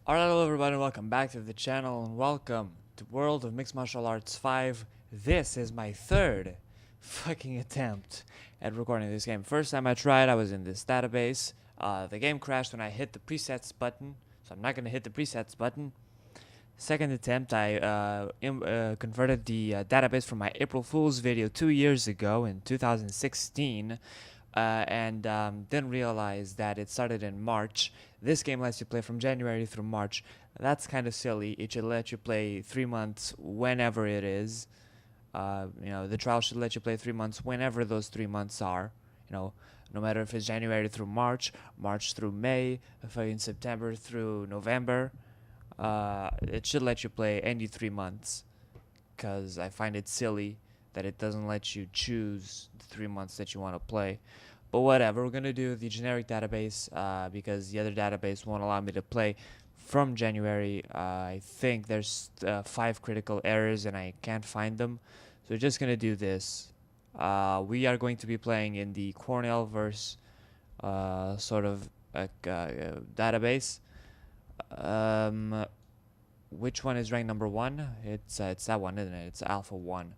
Alright, hello everybody, welcome back to the channel and welcome to World of Mixed Martial Arts 5. This is my third fucking attempt at recording this game. First time I tried, I was in this database. The game crashed when I hit the presets button, so I'm not going to hit the presets button. Second attempt, I converted the database from my April Fool's video 2 years ago in 2016. And didn't realize that it started in March. This game lets you play from January through March. That's kind of silly. It should let you play 3 months whenever it is. The trial should let you play 3 months whenever those 3 months are. No matter if it's January through March, March through May, if in September through November. It should let you play any 3 months. Because I find it silly that it doesn't let you choose the 3 months that you want to play. But whatever, we're going to do the generic database because the other database won't allow me to play from January. I think there's 5 critical errors and I can't find them. So we're just going to do this. We are going to be playing in the Cornellverse sort of database. Which one is ranked number 1? It's that one, isn't it? It's Alpha 1.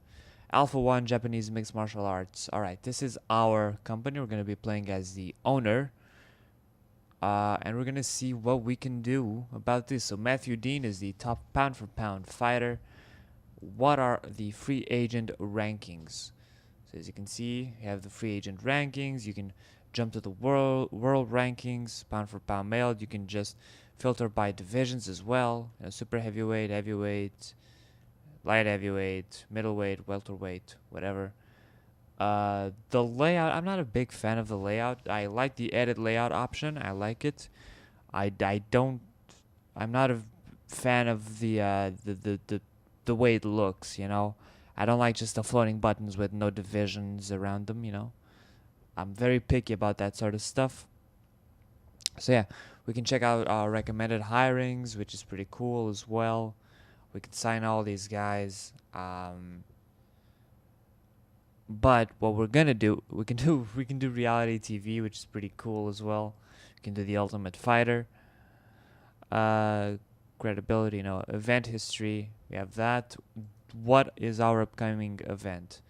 Alpha 1 Japanese Mixed Martial Arts. Alright, this is our company. We're going to be playing as the owner. And we're going to see what we can do about this. So Matthew Dean is the top pound for pound fighter. What are the free agent rankings? So as you can see, you have the free agent rankings. You can jump to the world rankings, pound for pound male. You can just filter by divisions as well. Super heavyweight, heavyweight, light heavyweight, middleweight, welterweight, whatever. The layout, I'm not a big fan of the layout. I like the edit layout option. I like it. I'm not a fan of the way it looks, I don't like just the floating buttons with no divisions around them, I'm very picky about that sort of stuff. So yeah, we can check out our recommended hirings, which is pretty cool as well. We can sign all these guys. But what we're gonna do, we can do reality TV, which is pretty cool as well. We can do the Ultimate Fighter. Credibility, event history. We have that. What is our upcoming event?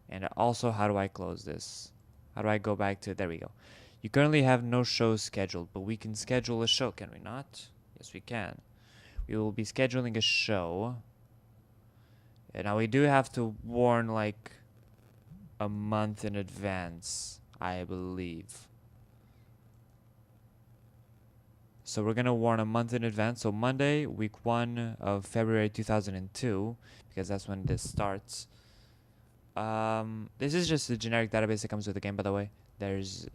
And also, how do I close this? How do I go back to? There we go. You currently have no shows scheduled, but we can schedule a show, can we not? Yes, we can. We will be scheduling a show. And now we do have to warn like a month in advance, I believe. So we're gonna warn a month in advance. So Monday, week 1 of February 2002, because that's when this starts. This is just a generic database that comes with the game, by the way. There's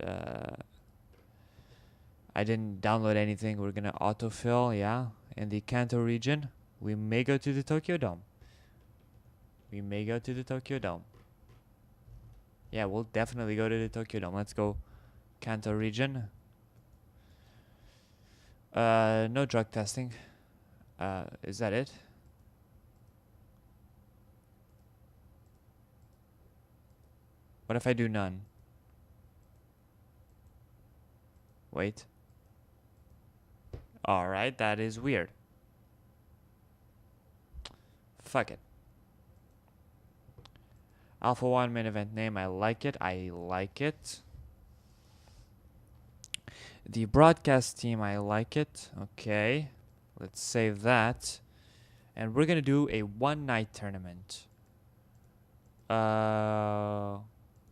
I didn't download anything. We're gonna autofill, yeah. In the Kanto region, we may go to the Tokyo Dome. Yeah, we'll definitely go to the Tokyo Dome. Let's go Kanto region. No drug testing. Is that it? What if I do none? Wait. Alright, that is weird. Fuck it. Alpha 1 main event name, I like it. The broadcast team, I like it. Okay. Let's save that. And we're gonna do a one-night tournament. We're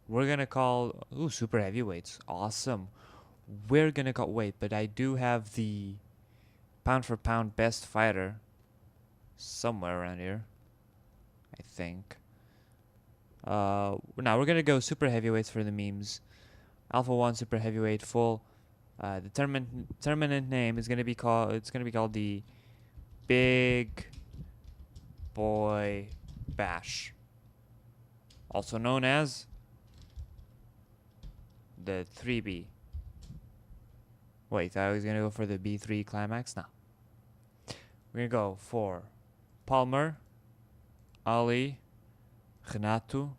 gonna call... Ooh, super heavyweights. Awesome. We're gonna call... Wait, but I do have the pound for pound best fighter somewhere around here, I think. Now we're gonna go super heavyweights for the memes. Alpha 1 super heavyweight full. The tournament name is gonna be called... It's gonna be called the Big Boy Bash, also known as the 3B. Wait, I was gonna go for the B3 climax. No, we're gonna go for Palmer, Ali, Renato,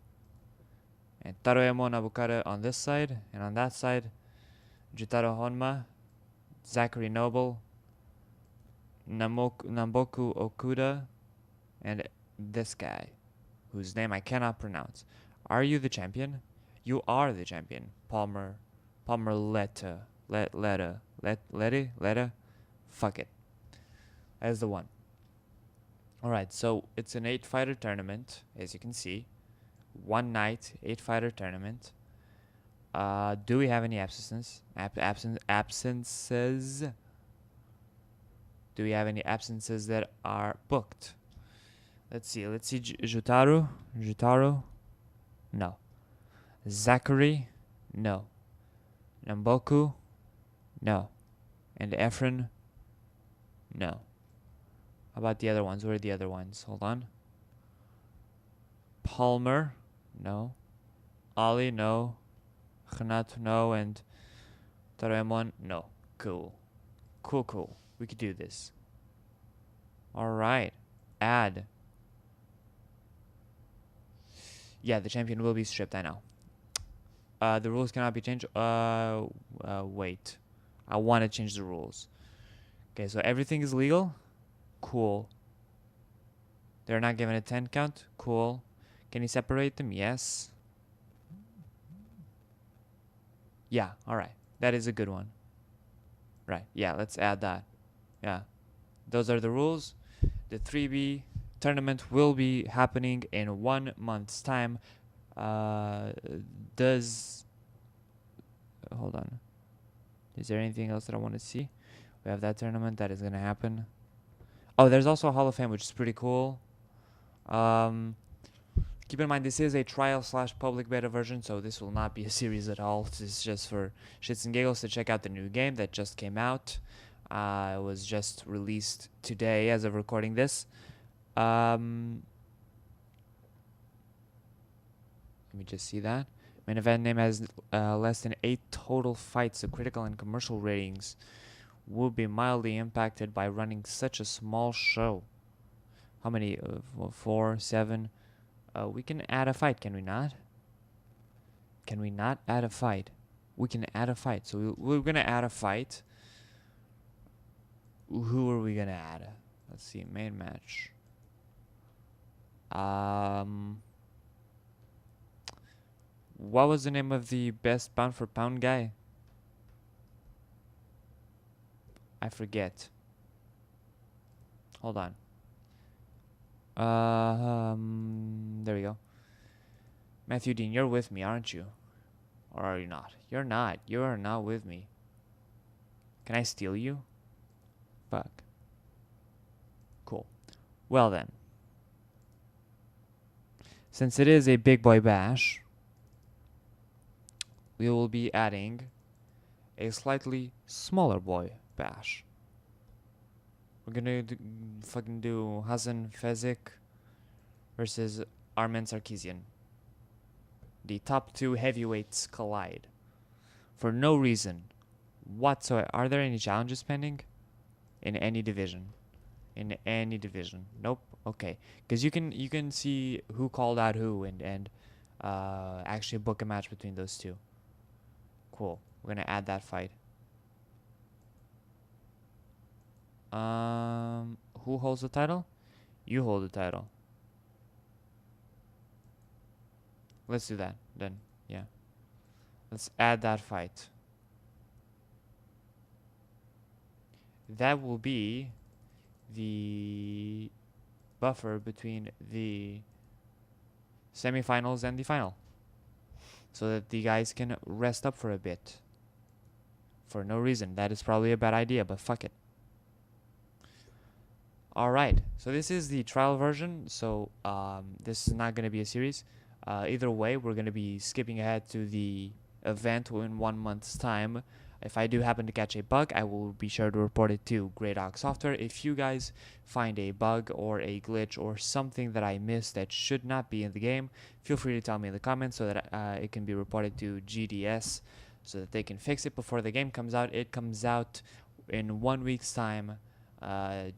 and Taroemo Nabukara on this side, and on that side, Jutaro Honma, Zachary Noble, Namboku Okuda, and this guy, whose name I cannot pronounce. Are you the champion? You are the champion. Palmer Letta. Letta? Fuck it. That's the one. Alright, so it's an 8-fighter tournament, as you can see. One night, 8-fighter tournament. Do we have any absences? Absences? Do we have any absences that are booked? Let's see. Jutaro? No. Zachary? No. Namboku? No. And Efren? No. How about the other ones? Where are the other ones? Hold on. Palmer? No. Ali? No. Renato? No. And Doraemon? No. Cool. We could do this. Alright. Add. Yeah, the champion will be stripped, I know. The rules cannot be changed. Wait. I want to change the rules. Okay, so everything is legal. Cool. They're not given a 10 count. Cool. Can you separate them? Yes. Yeah, alright. That is a good one. Right, yeah, let's add that. Yeah. Those are the rules. The 3B tournament will be happening in 1 month's time. Hold on. Is there anything else that I want to see? We have that tournament that is going to happen. Oh, there's also a Hall of Fame, which is pretty cool. Keep in mind, this is a trial/public beta version, so this will not be a series at all. This is just for shits and giggles to check out the new game that just came out. It was just released today as of recording this. Let me just see that. Main event name has less than 8 total fights, so critical and commercial ratings will be mildly impacted by running such a small show. How many? 4, 7. We can add a fight, can we not? Can we not add a fight? We can add a fight. So we're going to add a fight. Who are we going to add? Let's see. Main match. What was the name of the best pound for pound guy? I forget. Hold on. There we go. Matthew Dean, you're with me, aren't you? Or are you not? You're not. You are not with me. Can I steal you? Fuck. Cool. Well then. Since it is a big boy bash, we will be adding a slightly smaller boy bash. We're gonna fucking do Hasan Fezik versus Armen Sarkisian. The top 2 heavyweights collide. For no reason whatsoever. Are there any challenges pending? In any division? In any division? Nope. Okay. Because you can see who called out who and actually book a match between those two. Cool. We're gonna add that fight. Who holds the title? You hold the title. Let's do that then. Yeah. Let's add that fight. That will be the buffer between the semifinals and the final. So that the guys can rest up for a bit. For no reason. That is probably a bad idea, but fuck it. Alright, so this is the trial version, so this is not going to be a series. Either way, we're going to be skipping ahead to the event in 1 month's time. If I do happen to catch a bug, I will be sure to report it to Greydock Software. If you guys find a bug or a glitch or something that I missed that should not be in the game, feel free to tell me in the comments so that it can be reported to GDS so that they can fix it before the game comes out. It comes out in 1 week's time.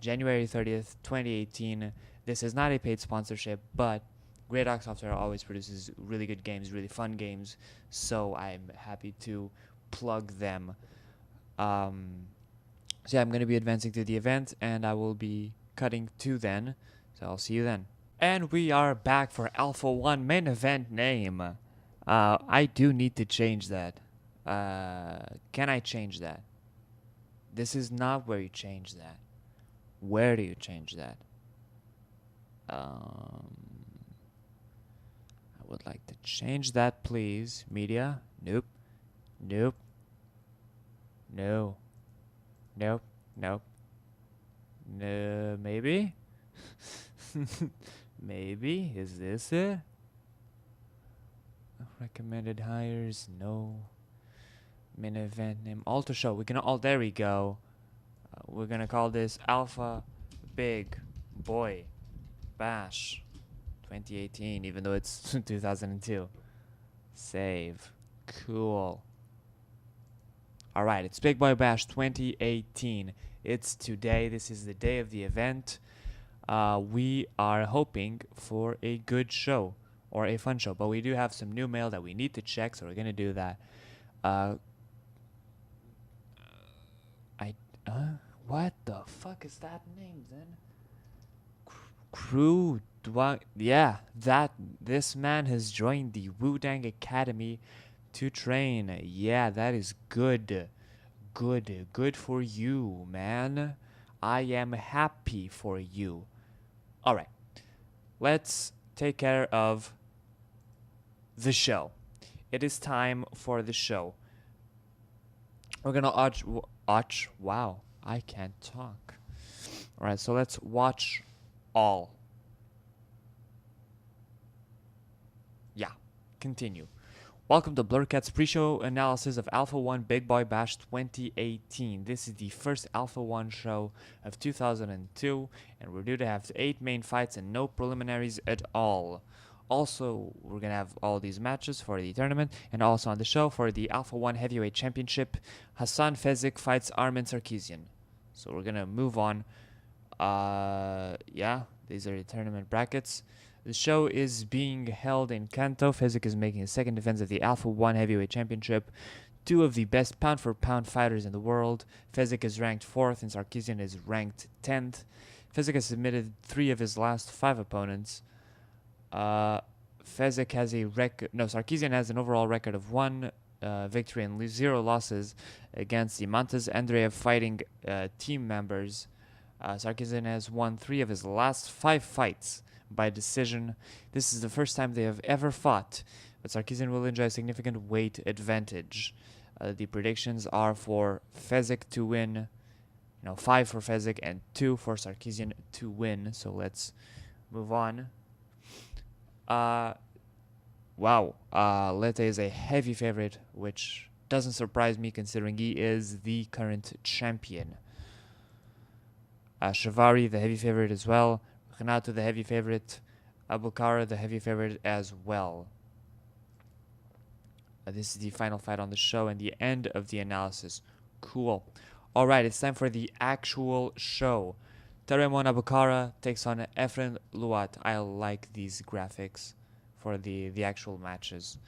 January 30th, 2018. This is not a paid sponsorship, but Greydock Software always produces really good games, really fun games, so I'm happy to plug them. So yeah, I'm going to be advancing to the event, and I will be cutting to then. So I'll see you then. And we are back for Alpha 1 main event name. I do need to change that. Can I change that? This is not where you change that. Where do you change that? I would like to change that, please. Media? Nope. Nope. No. Nope. Nope. No. Maybe? Maybe? Is this it? Recommended hires? No. Main event name. Alter show. We can all. There we go. We're gonna call this Alpha Big Boy Bash 2018, even though it's 2002. Save. Cool. Alright, it's Big Boy Bash 2018. It's today. This is the day of the event. We are hoping for a good show or a fun show, but we do have some new mail that we need to check, so we're gonna do that. What the fuck is that name then? Crew Dwang. Yeah, this man has joined the Wudang Academy to train. Yeah, that is good. Good for you, man. I am happy for you. Alright, let's take care of the show. It is time for the show. We're gonna watch. Wow, I can't talk. Alright, so let's watch all. Yeah, continue. Welcome to Blurcat's pre-show analysis of Alpha 1 Big Boy Bash 2018. This is the first Alpha 1 show of 2002, and we're due to have 8 main fights and no preliminaries at all. Also, we're going to have all these matches for the tournament, and also on the show for the Alpha 1 Heavyweight Championship, Hassan Fezik fights Armin Sarkisian. So we're going to move on. Yeah, these are the tournament brackets. The show is being held in Kanto. Fezik is making his second defense of the Alpha 1 Heavyweight Championship. 2 of the best pound-for-pound fighters in the world. Fezik is ranked 4th and Sarkisian is ranked 10th. Fezik has submitted 3 of his last 5 opponents. Fezik has a record. No, Sarkisian has an overall record of 1 victory and 0 losses against the Montes Andreev fighting team members. Sarkisian has won 3 of his last 5 fights by decision. This is the first time they have ever fought, but Sarkisian will enjoy a significant weight advantage. The predictions are for Fezik to win, 5 for Fezik and 2 for Sarkisian to win. So let's move on. Wow, Lete is a heavy favorite, which doesn't surprise me considering he is the current champion. Shavari, the heavy favorite as well. Renato, the heavy favorite. Abukara, the heavy favorite as well. This is the final fight on the show and the end of the analysis. Cool. Alright, it's time for the actual show. Taremon Abukara takes on Efren Luat. I like these graphics for the actual matches.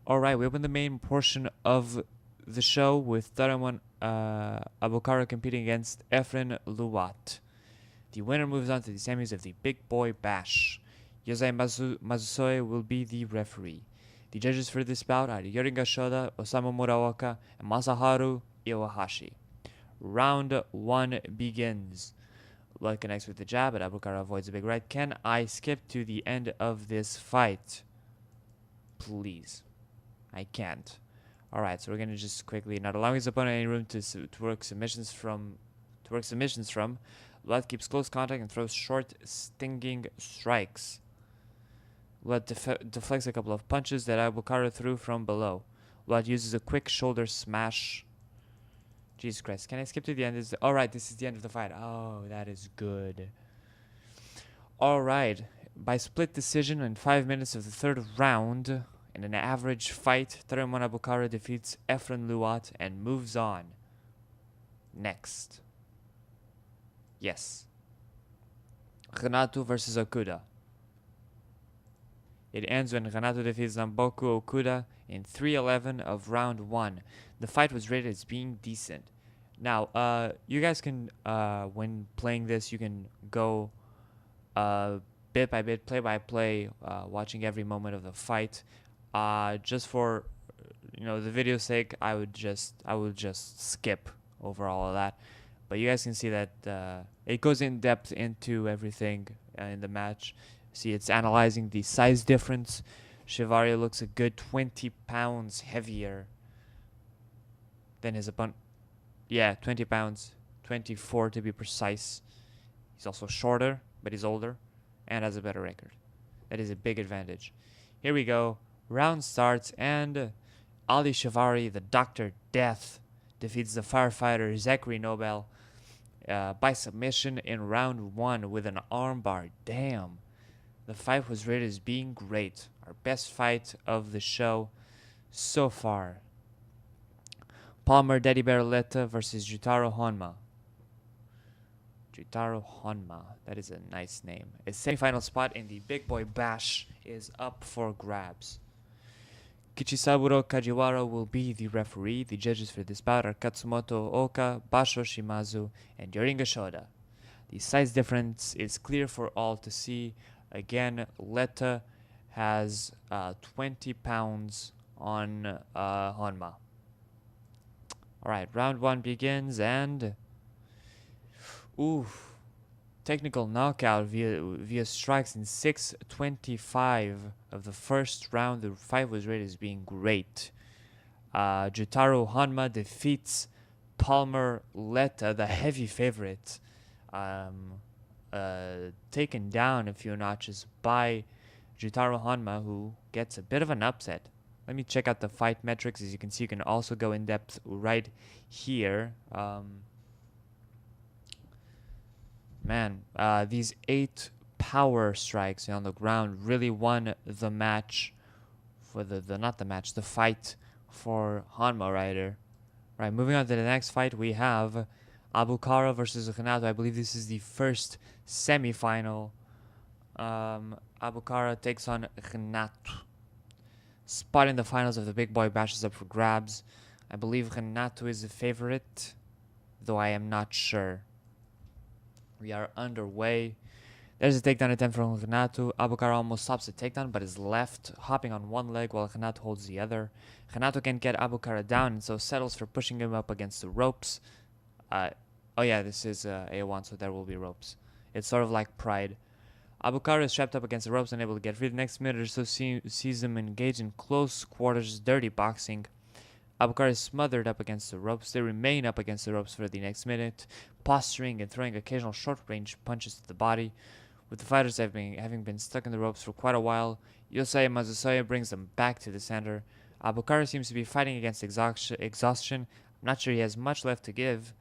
Alright, we open the main portion of the show with Taremon Abukara competing against Efren Luat. The winner moves on to the semis of the Big Boy Bash. Yosei Mazusoe will be the referee. The judges for this bout are Yoringa Shoda, Osamu Muraoka, and Masaharu Iwahashi. Round 1 begins. Luat connects with the jab, but Abukara avoids a big right. Can I skip to the end of this fight? Please. I can't. Alright, so we're going to just quickly, not allowing his opponent any room to work submissions from. Luat keeps close contact and throws short, stinging strikes. Luat deflects a couple of punches that Abukara threw from below. Luat uses a quick shoulder smash. Jesus Christ, can I skip to the end? Alright, this is the end of the fight. Oh, that is good. Alright, by split decision in 5 minutes of the 3rd round, in an average fight, Taremon Abukara defeats Efren Luat and moves on. Next. Yes. Renato versus Okuda. It ends when Renato defeats Namboku Okuda in 3:11 of round 1. The fight was rated as being decent. Now, you guys can, when playing this, you can go bit by bit, play by play, watching every moment of the fight. Just for the video's sake, I would just skip over all of that. But you guys can see that it goes in depth into everything in the match. See, it's analyzing the size difference. Shivaria looks a good 20 pounds heavier than his opponent. Yeah, 20 pounds, 24 to be precise. He's also shorter, but he's older and has a better record. That is a big advantage. Here we go. Round starts, and Ali Shivari, the Dr. Death, defeats the firefighter Zachary Nobel by submission in round 1 with an armbar. Damn. The fight was rated as being great. Our best fight of the show so far. Palmer Daddy Baroletta versus Jutaro Honma. Jutaro Honma. That is a nice name. A semi-final spot in the Big Boy Bash is up for grabs. Kichisaburo Kajiwara will be the referee. The judges for this bout are Katsumoto Oka, Basho Shimazu, and Yoringa Shoda. The size difference is clear for all to see. Again, Letta has 20 pounds on Honma. Alright, round 1 begins, and technical knockout via strikes in 6:25 of the first round. The fight was rated as being great. Jutaro Honma defeats Palmer Letta, the heavy favorite, taken down a few notches by Jutaro Honma, who gets a bit of an upset. Let me check out the fight metrics. As you can see, you can also go in depth right here. These 8 power strikes on the ground really won the match for the fight for Hanma Rider. Right, moving on to the next fight, we have Abukara versus Renato. I believe this is the first semi-final. Abukara takes on Renato. Spot in the finals of the Big Boy Bash is up for grabs. I believe Renato is the favorite, though I am not sure. We are underway. There's a takedown attempt from Renato. Abukara almost stops the takedown, but is left, hopping on one leg while Renato holds the other. Renato can't get Abukara down, and so settles for pushing him up against the ropes. This is A1, so there will be ropes. It's sort of like Pride. Abukara is strapped up against the ropes, unable to get free. The next minute or so sees him engage in close quarters dirty boxing. Abukara is smothered up against the ropes. They remain up against the ropes for the next minute, posturing and throwing occasional short-range punches to the body. With the fighters having been stuck in the ropes for quite a while, Yosei Mazusoya brings them back to the center. Abukara seems to be fighting against exhaustion. I'm not sure he has much left to give.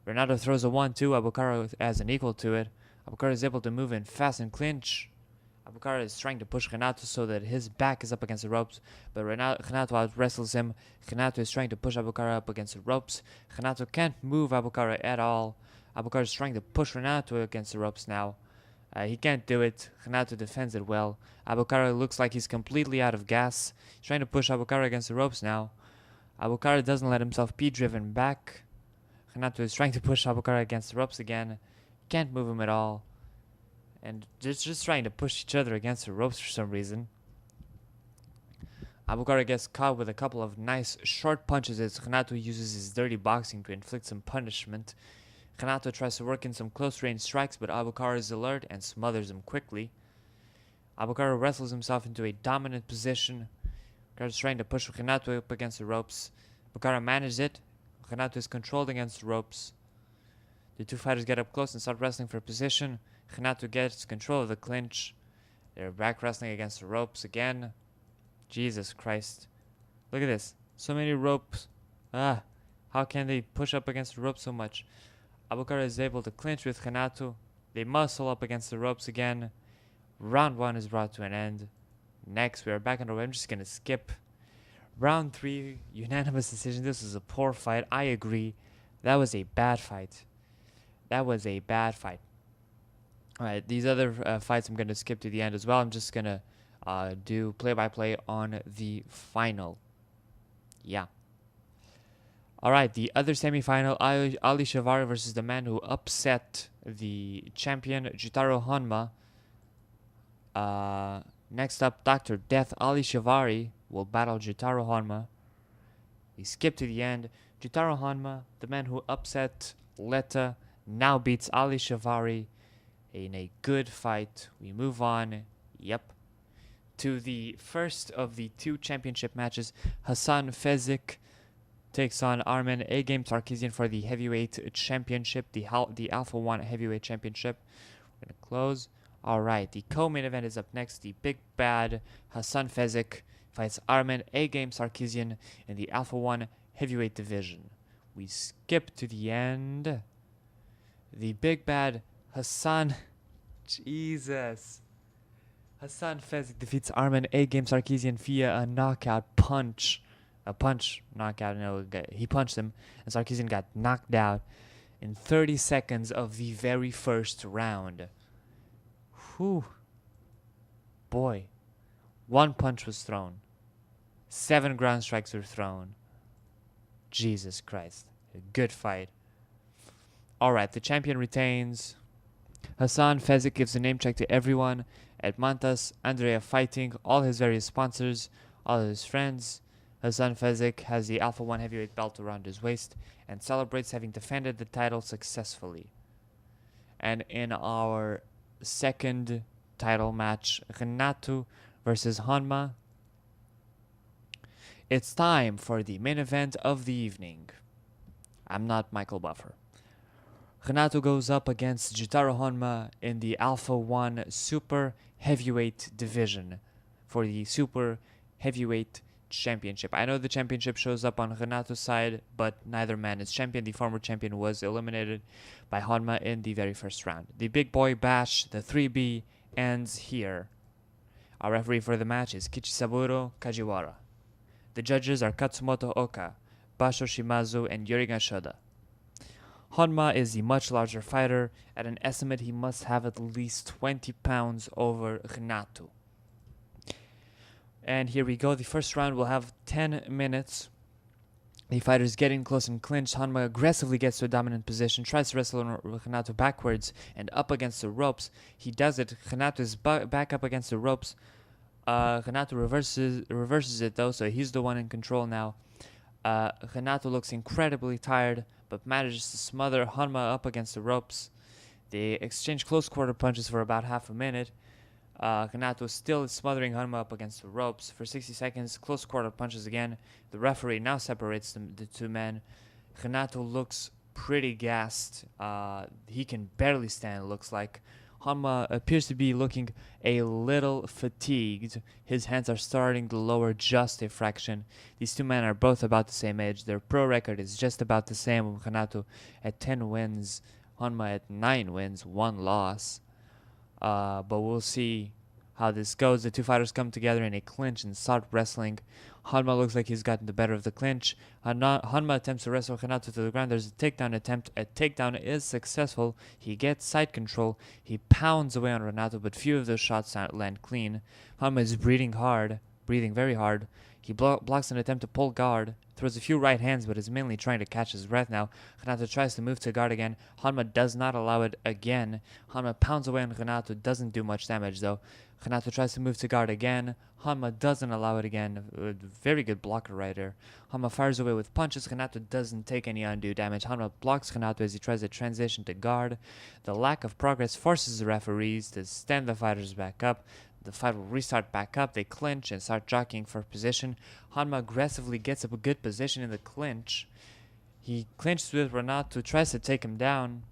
Renato throws a 1-2. Abukara has an equal to it. Abukara is able to move in fast and clinch. Abukara is trying to push Renato so that his back is up against the ropes, but Renato out-wrestles him. Renato is trying to push Abukara up against the ropes. Renato can't move Abukara at all. Abukara is trying to push Renato against the ropes now. He can't do it. Renato defends it well. Abukara looks like he's completely out of gas. He's trying to push Abukara against the ropes now. Abukara doesn't let himself be driven back. Renato is trying to push Abukara against the ropes again. Can't move him at all. And just trying to push each other against the ropes for some reason. Abukara gets caught with a couple of nice short punches as Renato uses his dirty boxing to inflict some punishment. Renato tries to work in some close-range strikes, but Abukara is alert and smothers him quickly. Abukara wrestles himself into a dominant position. Abukara is trying to push Renato up against the ropes. Abukara manages it. Renato is controlled against the ropes. The two fighters get up close and start wrestling for position. Renato gets control of the clinch. They're back wrestling against the ropes again. Jesus Christ. Look at this. So many ropes. How can they push up against the ropes so much? Abukara is able to clinch with Renato. They muscle up against the ropes again. Round 1 is brought to an end. Next, we are back underway. I'm just going to skip. Round 3, unanimous decision. This was a poor fight. I agree. That was a bad fight. Alright, these other fights I'm going to skip to the end as well. I'm just going to do play-by-play on the final. Yeah. Alright, the other semifinal, Ali Shivari versus the man who upset the champion, Jitaro Honma. Next up, Dr. Death Ali Shivari will battle Jitaro Honma. We skip to the end. Jitaro Honma, the man who upset Letta, now beats Ali Shivari in a good fight. We move on, to the first of the two championship matches. Hassan Fezik takes on Armen A-Game Sarkisian for the heavyweight championship, the Alpha 1 heavyweight championship. We're going to close. Alright, the co-main event is up next. The big bad Hassan Fezik fights Armen A-Game Sarkisian in the Alpha 1 heavyweight division. We skip to the end. The big bad Hassan Fezik defeats Armen A-Game Sarkisian via a knockout punch. He punched him, and Sarkisian got knocked out in 30 seconds of the very first round. Whew. Boy. One punch was thrown. 7 ground strikes were thrown. Jesus Christ. A good fight. Alright, the champion retains. Hassan Fezik gives a name check to everyone at Mantas, Andrea Fighting, all his various sponsors, all his friends. Hassan Fezik has the Alpha 1 heavyweight belt around his waist and celebrates having defended the title successfully. And in our second title match, Renato versus Honma, it's time for the main event of the evening. I'm not Michael Buffer. Renato goes up against Jitaro Honma in the Alpha 1 Super Heavyweight division for the Super Heavyweight Championship. I know the championship shows up on Renato's side, but neither man is champion. The former champion was eliminated by Honma in the very first round. The big boy bash, the 3B, ends here. Our referee for the match is Kichisaburo Kajiwara. The judges are Katsumoto Oka, Basho Shimazu, and Yuriga Shoda. Honma is the much larger fighter. At an estimate, he must have at least 20 pounds over Renato. And here we go. The first round will have 10 minutes. The fighters getting close and clinch. Honma aggressively gets to a dominant position, tries to wrestle Renato backwards and up against the ropes. He does it. Renato is back up against the ropes. Renato reverses it though, so he's the one in control now. Renato looks incredibly tired, but manages to smother Honma up against the ropes. They exchange close quarter punches for about half a minute. Renato still is smothering Honma up against the ropes. For 60 seconds, close quarter punches again. The referee now separates the two men. Renato looks pretty gassed. He can barely stand, it looks like. Honma appears to be looking a little fatigued. His hands are starting to lower just a fraction. These two men are both about the same age. Their pro record is just about the same, with Renato at 10 wins, Honma at 9 wins, 1 loss. But we'll see how this goes. The two fighters come together in a clinch and start wrestling. Honma looks like he's gotten the better of the clinch. Honma attempts to wrestle Renato to the ground. There's a takedown attempt. A takedown is successful. He gets side control. He pounds away on Renato, but few of those shots land clean. Honma is breathing very hard. He blocks an attempt to pull guard, throws a few right hands, but is mainly trying to catch his breath now. Renato tries to move to guard again. Honma does not allow it again. Honma pounds away on Renato, doesn't do much damage though. Renato tries to move to guard again. Honma doesn't allow it again. Very good blocker right there. Honma fires away with punches. Renato doesn't take any undue damage. Honma blocks Renato as he tries to transition to guard. The lack of progress forces the referees to stand the fighters back up. The fight will restart back up. They clinch and start jockeying for position. Honma aggressively gets up a good position in the clinch. He clinches with Renato, tries to take him down.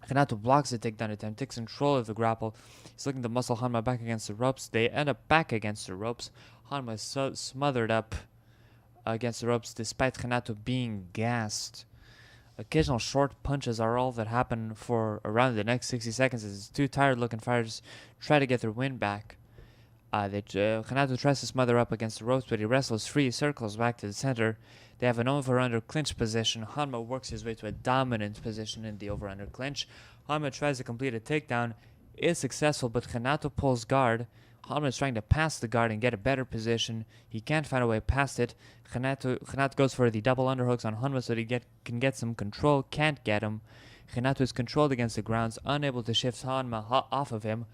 Renato blocks the takedown attempt, takes control of the grapple. He's looking to muscle Honma back against the ropes. They end up back against the ropes. Honma is so smothered up against the ropes despite Renato being gassed. Occasional short punches are all that happen for around the next 60 seconds as two tired-looking fighters try to get their wind back. Renato tries to smother up against the ropes, but he wrestles free, circles back to the center. They have an over-under clinch position. Honma works his way to a dominant position in the over-under clinch. Honma tries to complete a takedown, is successful, but Renato pulls guard. Hanma is trying to pass the guard and get a better position. He can't find a way past it. Renato goes for the double underhooks on Hanma so that he can get some control. Can't get him. Renato is controlled against the grounds, unable to shift Hanma off of him.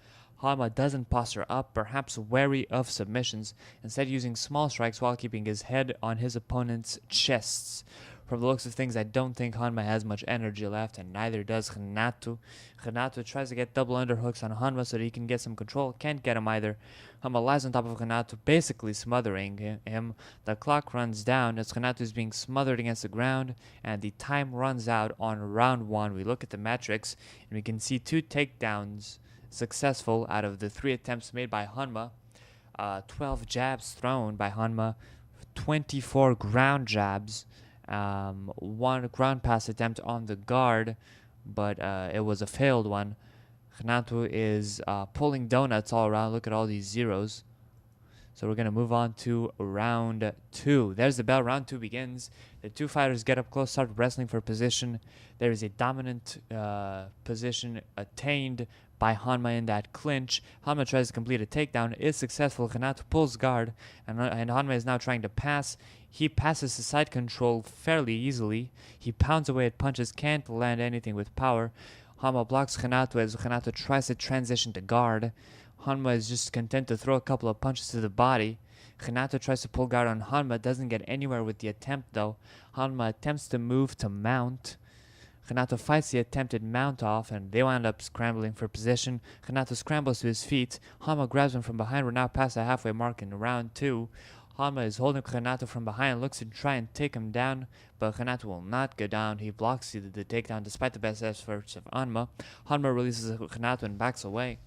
Hanma doesn't posture up, perhaps wary of submissions, instead using small strikes while keeping his head on his opponent's chests. From the looks of things, I don't think Hanma has much energy left, and neither does Renato. Renato tries to get double underhooks on Hanma so that he can get some control. Can't get him either. Hanma lies on top of Renato, basically smothering him. The clock runs down as Renato is being smothered against the ground, and the time runs out on round 1. We look at the metrics, and we can see 2 takedowns successful out of the 3 attempts made by Hanma. 12 jabs thrown by Hanma, 24 ground jabs. 1 ground pass attempt on the guard, but it was a failed one. Renato is pulling donuts all around. Look at all these zeros. So we're going to move on to round 2. There's the bell. Round 2 begins. The 2 fighters get up close, start wrestling for position. There is a dominant position attained by Hanma in that clinch. Hanma tries to complete a takedown, is successful. Renato pulls guard, and Hanma is now trying to pass. He passes the side control fairly easily. He pounds away at punches, can't land anything with power. Hanma blocks Renato as Renato tries to transition to guard. Hanma is just content to throw a couple of punches to the body. Renato tries to pull guard on Hanma, doesn't get anywhere with the attempt though. Hanma attempts to move to mount. Renato fights the attempted mount off, and they wind up scrambling for position. Renato scrambles to his feet. Hanma grabs him from behind. We're now past the halfway mark in round 2. Hanma is holding Renato from behind, looks to try and take him down, but Renato will not go down. He blocks the takedown despite the best efforts of Hanma. Hanma releases Renato and backs away.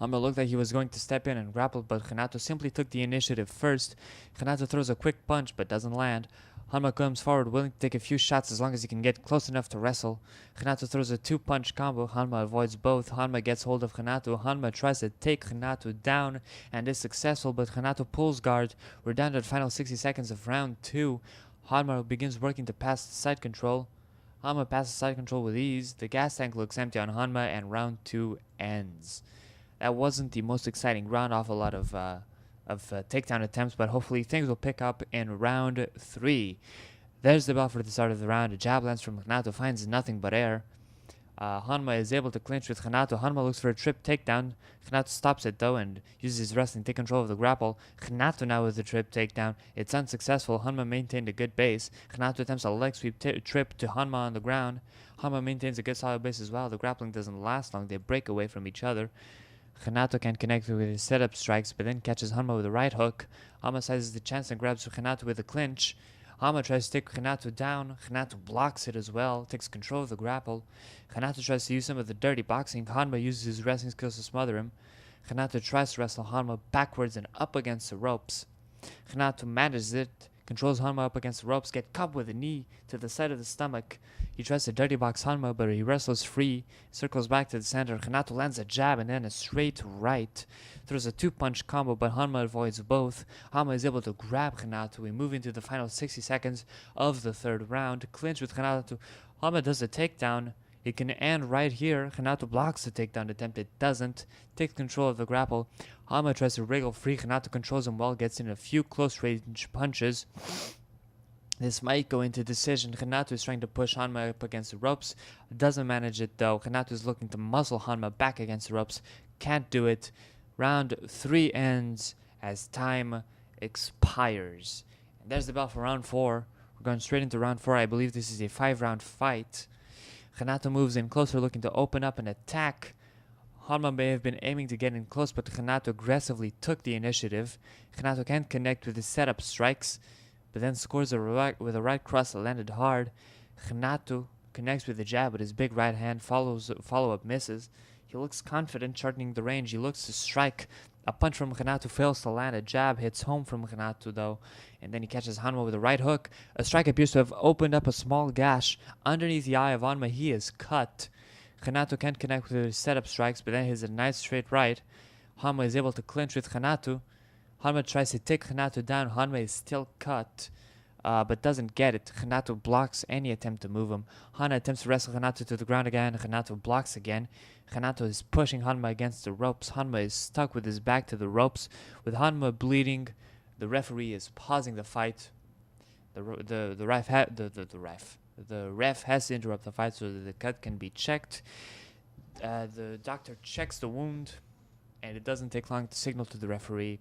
Hanma looked like he was going to step in and grapple, but Renato simply took the initiative first. Renato throws a quick punch, but doesn't land. Hanma comes forward, willing to take a few shots as long as he can get close enough to wrestle. Renato throws a 2-punch combo. Hanma avoids both. Hanma gets hold of Renato. Hanma tries to take Renato down and is successful, but Renato pulls guard. We're down to the final 60 seconds of round 2. Hanma begins working to pass the side control. Hanma passes side control with ease. The gas tank looks empty on Hanma, and round 2 ends. That wasn't the most exciting round, off a lot of takedown attempts, but hopefully things will pick up in round 3. There's the bell for the start of the round. A jab lands from Renato, finds nothing but air. Hanma is able to clinch with Renato. Hanma looks for a trip takedown. Renato stops it though and uses his wrestling to take control of the grapple. Renato now with the trip takedown. It's unsuccessful. Hanma maintained a good base. Renato attempts a leg sweep trip to Hanma on the ground. Hanma maintains a good solid base as well. The grappling doesn't last long. They break away from each other. Renato can connect with his setup strikes, but then catches Hanma with a right hook. Hanma seizes the chance and grabs Renato with a clinch. Hanma tries to take Renato down. Renato blocks it as well, takes control of the grapple. Renato tries to use some of the dirty boxing. Hanma uses his wrestling skills to smother him. Renato tries to wrestle Hanma backwards and up against the ropes. Renato manages it, controls Hanma up against the ropes, gets caught with a knee to the side of the stomach. He tries to dirty box Hanma, but he wrestles free, circles back to the center. Renato lands a jab and then a straight right. Throws a 2-punch combo, but Hanma avoids both. Hanma is able to grab Renato. We move into the final 60 seconds of the 3rd round. Clinch with Renato. Hanma does a takedown. It can end right here. Renato blocks the takedown attempt. It doesn't. Takes control of the grapple. Hanma tries to wriggle free. Renato controls him well, gets in a few close-range punches. This might go into decision. Renato is trying to push Hanma up against the ropes. Doesn't manage it though. Renato is looking to muscle Hanma back against the ropes. Can't do it. Round 3 ends as time expires. And there's the bell for round 4. We're going straight into round 4. I believe this is a 5-round fight. Renato moves in closer, looking to open up and attack. Hanma may have been aiming to get in close, but Renato aggressively took the initiative. Renato can't connect with his setup strikes, but then scores with a right cross that landed hard. Renato connects with a jab, but his big right hand follow-up misses. He looks confident, charting the range. He looks to strike. A punch from Renato fails to land. A jab hits home from Renato, though, and then he catches Hanma with a right hook. A strike appears to have opened up a small gash underneath the eye of Hanma. He is cut. Renato can't connect with his setup strikes, but then hits a nice straight right. Hanma is able to clinch with Renato. Hanma tries to take Renato down. Hanma is still cut. but doesn't get it. Renato blocks any attempt to move him. Hanma attempts to wrestle Renato to the ground again. Renato blocks again. Renato is pushing Hanma against the ropes. Hanma is stuck with his back to the ropes. With Hanma bleeding, the referee is pausing the fight. The ref has to interrupt the fight so that the cut can be checked. The doctor checks the wound, and it doesn't take long to signal to the referee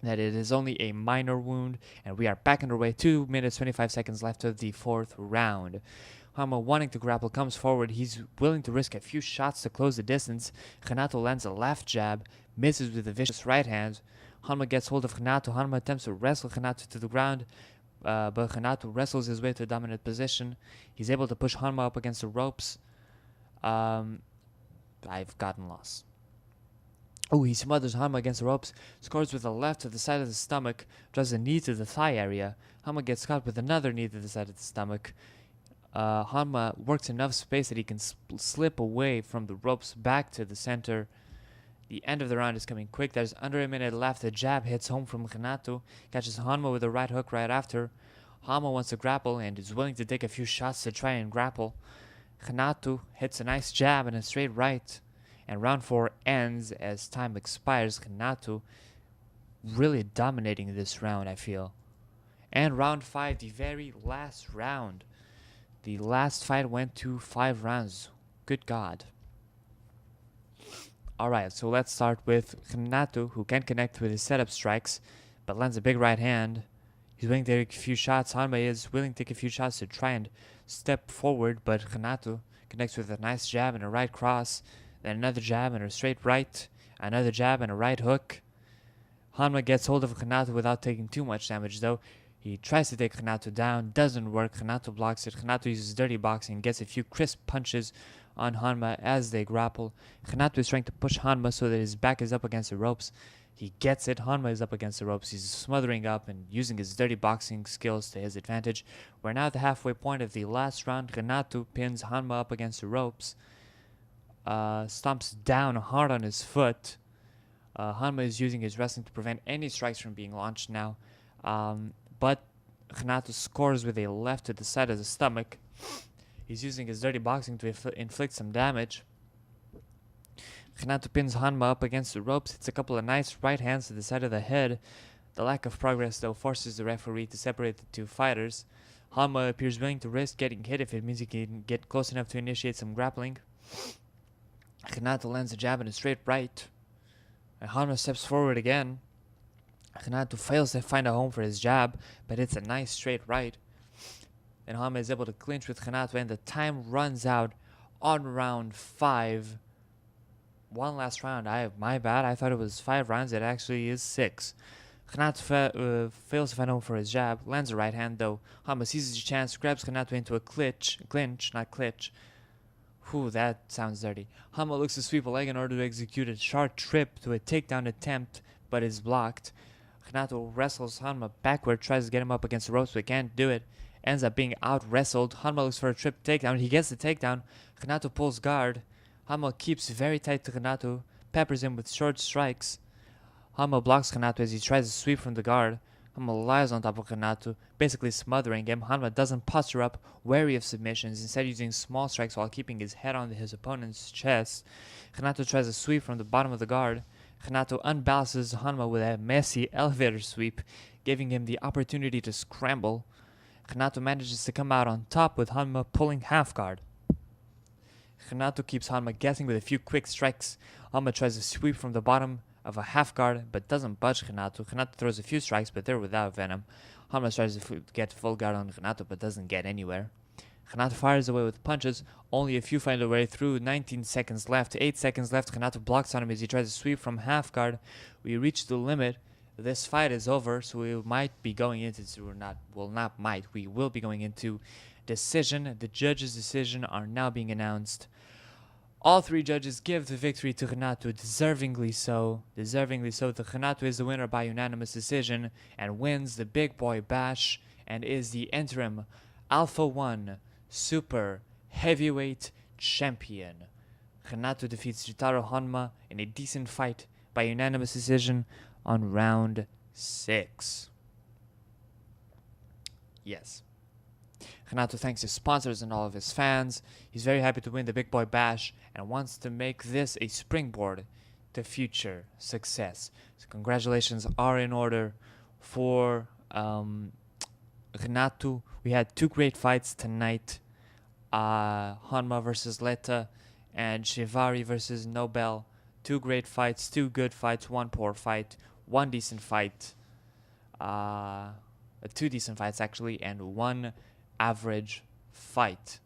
that it is only a minor wound, and we are back underway. 2 minutes 25 seconds left of the 4th round. Hanma, wanting to grapple, comes forward. He's willing to risk a few shots to close the distance. Renato lands a left jab, misses with a vicious right hand. Hanma gets hold of Renato. Hanma attempts to wrestle Renato to the ground, but Renato wrestles his way to a dominant position. He's able to push Hanma up against the ropes. I've gotten lost. Oh, he smothers Hanma against the ropes, scores with a left to the side of the stomach, draws a knee to the thigh area. Hanma gets caught with another knee to the side of the stomach. Hanma works enough space that he can slip away from the ropes back to the center. The end of the round is coming quick. There's under a minute left. The jab hits home from Renato, catches Hanma with a right hook right after. Hanma wants to grapple and is willing to take a few shots to try and grapple. Renato hits a nice jab and a straight right. And round 4 ends as time expires. Renato really dominating this round, I feel. And round 5, the very last round. The last fight went to 5 rounds. Good God. Alright, so let's start with Renato, who can connect with his setup strikes, but lands a big right hand. He's willing to take a few shots. Hanma is willing to take a few shots to try and step forward, but Renato connects with a nice jab and a right cross. Then another jab and a straight right. Another jab and a right hook. Hanma gets hold of Renato without taking too much damage though. He tries to take Renato down. Doesn't work. Renato blocks it. Renato uses dirty boxing. Gets a few crisp punches on Hanma as they grapple. Renato is trying to push Hanma so that his back is up against the ropes. He gets it. Hanma is up against the ropes. He's smothering up and using his dirty boxing skills to his advantage. We're now at the halfway point of the last round. Renato pins Hanma up against the ropes. Stomps down hard on his foot. Hanma is using his wrestling to prevent any strikes from being launched now. But Renato scores with a left to the side of the stomach. He's using his dirty boxing to inflict some damage. Renato pins Hanma up against the ropes. Hits a couple of nice right hands to the side of the head. The lack of progress, though, forces the referee to separate the two fighters. Hanma appears willing to risk getting hit if it means he can get close enough to initiate some grappling. Renato lands a jab and a straight right. And Hanma steps forward again. Renato fails to find a home for his jab, but it's a nice straight right. And Hanma is able to clinch with Renato, and the time runs out on round 5. One last round. My bad. I thought it was 5 rounds. It actually is 6. Renato fails to find home for his jab. Lands a right hand, though. Hanma seizes his chance, grabs Renato into a clinch, not clitch. Whew, that sounds dirty. Hanma looks to sweep a leg in order to execute a sharp trip to a takedown attempt, but is blocked. Renato wrestles Hanma backward, tries to get him up against the ropes, but can't do it. Ends up being out-wrestled. Hanma looks for a trip takedown. He gets the takedown. Renato pulls guard. Hanma keeps very tight to Renato, peppers him with short strikes. Hanma blocks Renato as he tries to sweep from the guard. Hanma lies on top of Renato, basically smothering him. Hanma doesn't posture up, wary of submissions, instead using small strikes while keeping his head on his opponent's chest. Renato tries to sweep from the bottom of the guard. Renato unbalances Hanma with a messy elevator sweep, giving him the opportunity to scramble. Renato manages to come out on top with Hanma pulling half guard. Renato keeps Hanma guessing with a few quick strikes. Hanma tries to sweep from the bottom of a half guard, but doesn't budge Renato. Renato throws a few strikes, but they're without venom. Hanma tries to get full guard on Renato, but doesn't get anywhere. Renato fires away with punches. Only a few find their way through. 19 seconds left. 8 seconds left. Renato blocks on him as he tries to sweep from half guard. We reach the limit. This fight is over, so we might be going into... We will be going into decision. The judges' decision are now being announced. All 3 judges give the victory to Renato, deservingly so. The Renato is the winner by unanimous decision and wins the Big Boy Bash and is the interim Alpha 1 Super Heavyweight Champion. Renato defeats Ryutaro Hanma in a decent fight by unanimous decision on round 6. Yes. Renato thanks his sponsors and all of his fans. He's very happy to win the Big Boy Bash and wants to make this a springboard to future success. So congratulations are in order for Renato. We had 2 great fights tonight. Hanma versus Leta and Shivari versus Nobel. 2 great fights, 2 good fights, 1 poor fight, 1 decent fight. 2 decent fights actually, and 1 average fight.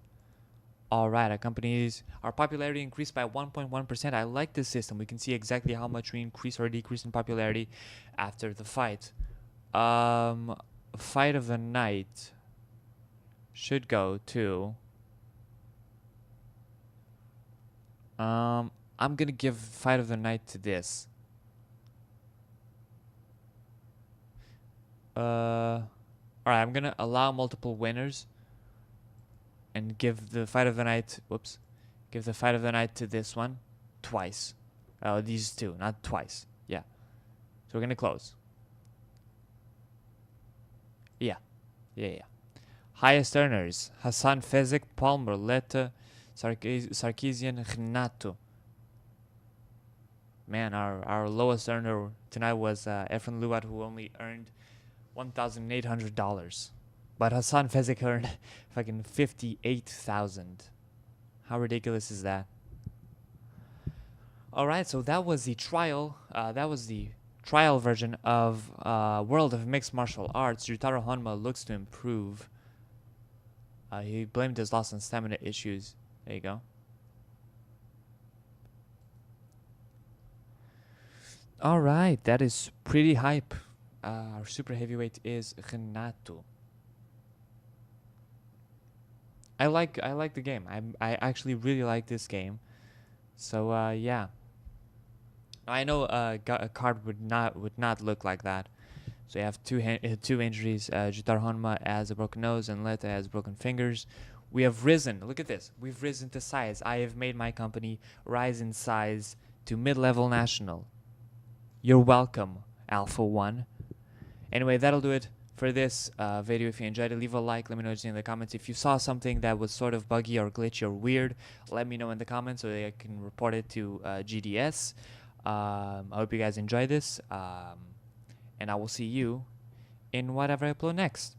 Alright, our popularity increased by 1.1%. I like this system. We can see exactly how much we increase or decrease in popularity after the fight. Fight of the night should go to I'm gonna give fight of the night to this. Alright, I'm gonna allow multiple winners and give the fight of the night, give the fight of the night to this one twice. These 2, not twice. Yeah. So we're gonna close. Yeah. Highest earners: Hassan Fezik, Palmer, Leta, Sarkisian, Renato. Man, our lowest earner tonight was Efren Luat, who only earned $1,800. But Hassan Fezik earned fucking 58,000. How ridiculous is that? Alright, so that was the trial. That was the trial version of World of Mixed Martial Arts. Jutaro Honma looks to improve. He blamed his loss on stamina issues. There you go. Alright, that is pretty hype. Our super heavyweight is Renato. I like the game. I actually really like this game. So yeah. I know a card would not look like that. So you have 2 injuries. Jutaro Honma has a broken nose and Leta has broken fingers. We have risen. Look at this. We've risen to size. I have made my company rise in size to mid-level national. You're welcome, Alpha 1. Anyway, that'll do it for this video. If you enjoyed it, leave a like. Let me know in the comments. If you saw something that was sort of buggy or glitchy or weird, let me know in the comments so that I can report it to GDS. I hope you guys enjoy this. And I will see you in whatever I upload next.